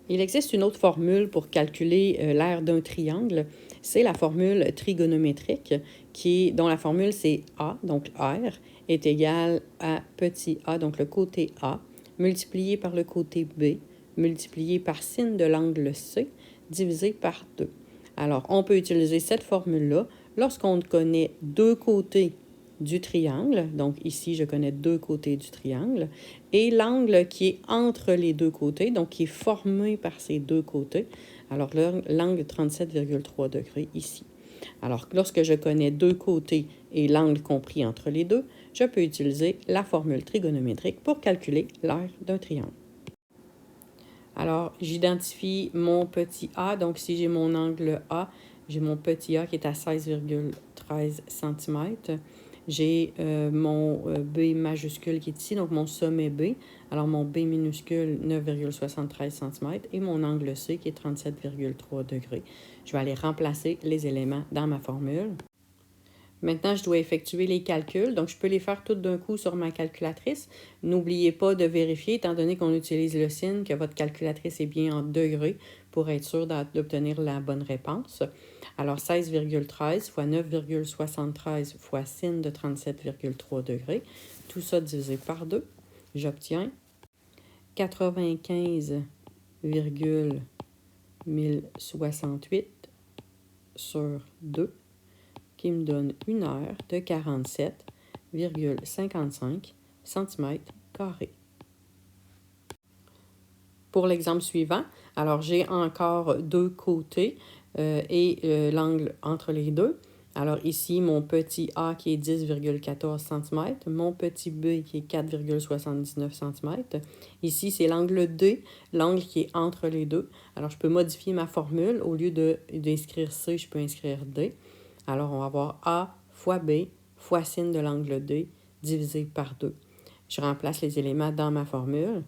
Il existe une autre formule pour calculer l'aire d'un triangle. C'est la formule trigonométrique dont la formule c'est A, donc R, est égal à petit a, donc le côté A, multiplié par le côté B, multiplié par sin de l'angle C, divisé par 2. Alors, on peut utiliser cette formule-là lorsqu'on connaît deux côtés du triangle, donc ici, je connais deux côtés du triangle, et l'angle qui est entre les deux côtés, donc qui est formé par ces deux côtés. Alors, l'angle 37,3 degrés ici. Alors, lorsque je connais deux côtés et l'angle compris entre les deux, je peux utiliser la formule trigonométrique pour calculer l'aire d'un triangle. Alors, j'identifie mon petit a. Donc, si j'ai mon angle A, j'ai mon petit a qui est à 16,13 cm. J'ai mon B majuscule qui est ici, donc mon sommet B. Alors, mon B minuscule, 9,73 cm. Et mon angle C qui est 37,3 degrés. Je vais aller remplacer les éléments dans ma formule. Maintenant, je dois effectuer les calculs, donc je peux les faire tout d'un coup sur ma calculatrice. N'oubliez pas de vérifier, étant donné qu'on utilise le sin, que votre calculatrice est bien en degrés pour être sûr d'obtenir la bonne réponse. Alors, 16,13 fois 9,73 fois sin de 37,3 degrés. Tout ça divisé par 2. J'obtiens 95,1068 sur 2. Qui me donne une heure de 47,55 cm². Pour l'exemple suivant, alors j'ai encore deux côtés et l'angle entre les deux. Alors ici, mon petit A qui est 10,14 cm, mon petit B qui est 4,79 cm. Ici, c'est l'angle D, l'angle qui est entre les deux. Alors, je peux modifier ma formule. Au lieu d'inscrire C, je peux inscrire D. Alors, on va avoir A fois B fois sin de l'angle D divisé par 2. Je remplace les éléments dans ma formule.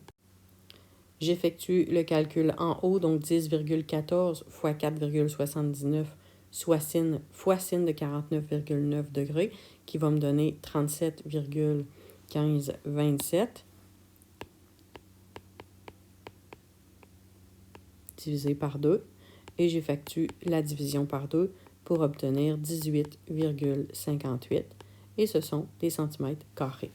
J'effectue le calcul en haut, donc 10,14 fois 4,79 soit sin fois sin de 49,9 degrés, qui va me donner 37,1527 divisé par 2. Et j'effectue la division par 2 pour obtenir 18,58 et ce sont des centimètres carrés.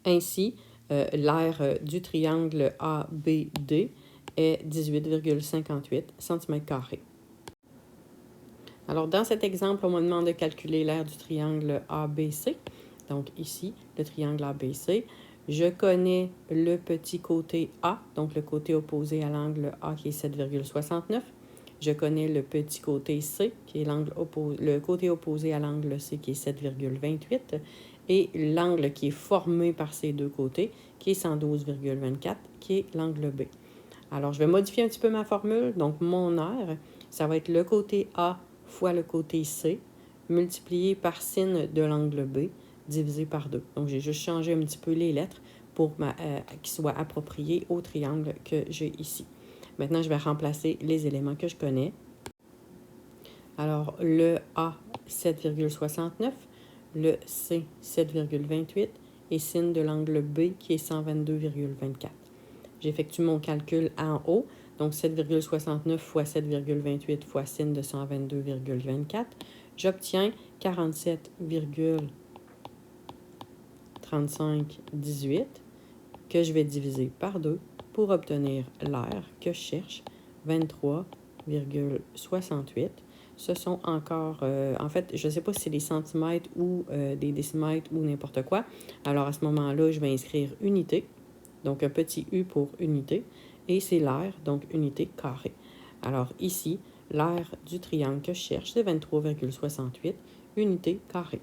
Ainsi, l'aire du triangle ABD est 18,58 cm². Alors, dans cet exemple, on me demande de calculer l'aire du triangle ABC. Donc, ici, le triangle ABC. Je connais le petit côté A, donc le côté opposé à l'angle A qui est 7,69. Je connais le petit côté C, qui est le côté opposé à l'angle C, qui est 7,28. Et l'angle qui est formé par ces deux côtés, qui est 112,24, qui est l'angle B. Alors, je vais modifier un petit peu ma formule. Donc, mon aire, ça va être le côté A fois le côté C, multiplié par sin de l'angle B, divisé par 2. Donc, j'ai juste changé un petit peu les lettres pour qu'ils soient appropriés au triangle que j'ai ici. Maintenant, je vais remplacer les éléments que je connais. Alors, le A, 7,69, le C, 7,28 et sin de l'angle B qui est 122,24. J'effectue mon calcul en haut, donc 7,69 fois 7,28 fois sin de 122,24. J'obtiens 47,3518 que je vais diviser par 2 pour obtenir l'aire que je cherche, 23,68. Ce sont encore, en fait, je ne sais pas si c'est des centimètres ou des décimètres ou n'importe quoi. Alors, à ce moment-là, je vais inscrire unité. Donc, un petit U pour unité. Et c'est l'aire, donc unité carrée. Alors, ici, l'aire du triangle que je cherche, c'est 23,68 unités carrées.